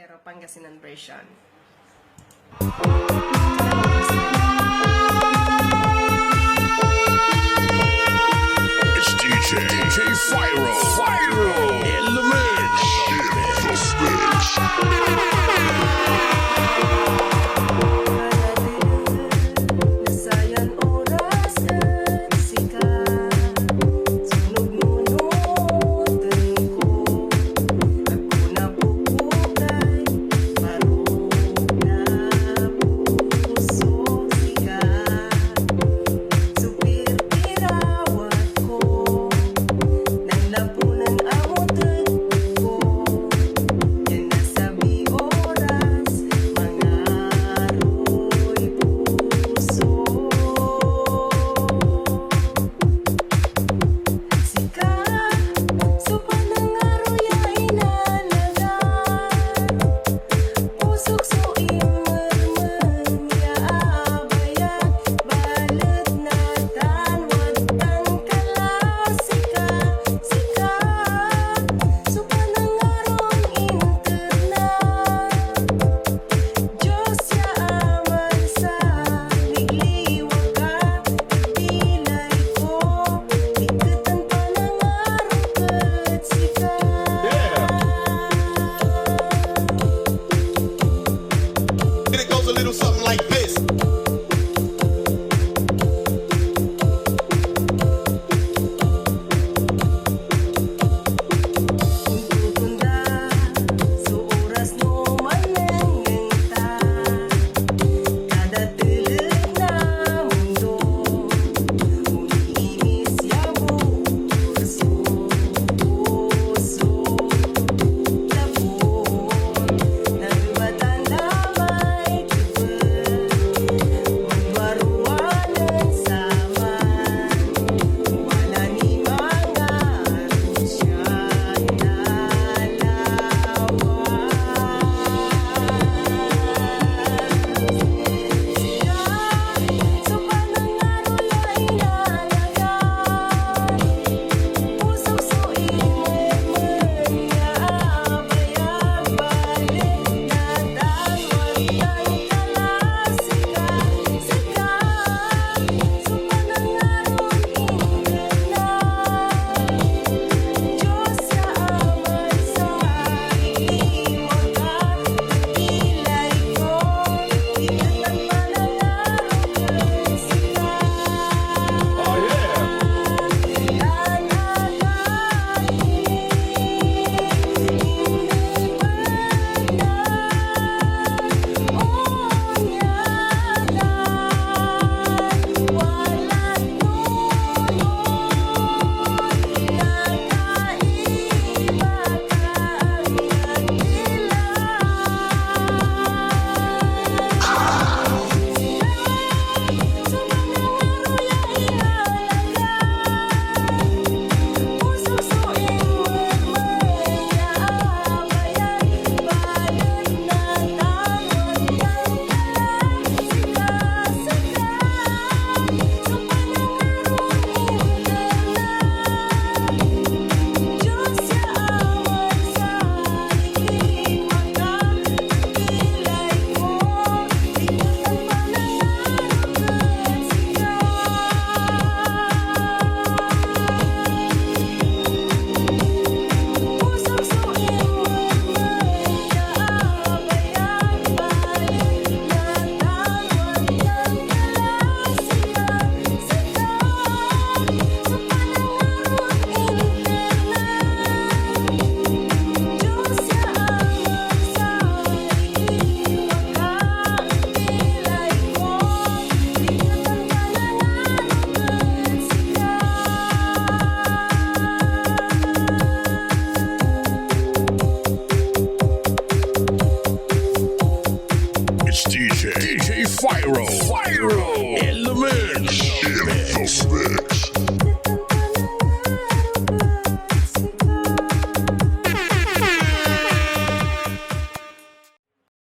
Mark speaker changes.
Speaker 1: pero Pangasinan version.
Speaker 2: It's DJ Fyro in the mix.
Speaker 1: Nasayan oras at sikat, sunog nunutan ko. Ako napupukay, marong na puso sikat. Supir tirawat ko, nang lapunan ang utot ko. Yan nasabi oras, mga aroy puso. Sikat, supan ng aroy ay inalagan. Pusok so imerman, yaabayan. Balat na tanwat ang kalasikat. Sikat, supan ng arong internal. Diyos ya aman sa ligliwag ka, pilay ko, ikatan pa ng araw kat sikat.
Speaker 3: And it goes a little something like this.
Speaker 1: Tunda sa oras no mananganta, kada tulad na mundo, umiinis yabo, puso, labon, nagbatan damay tupad, magwaruanan saman, wala ni mga arusya
Speaker 2: It's DJ Fyro in the mix.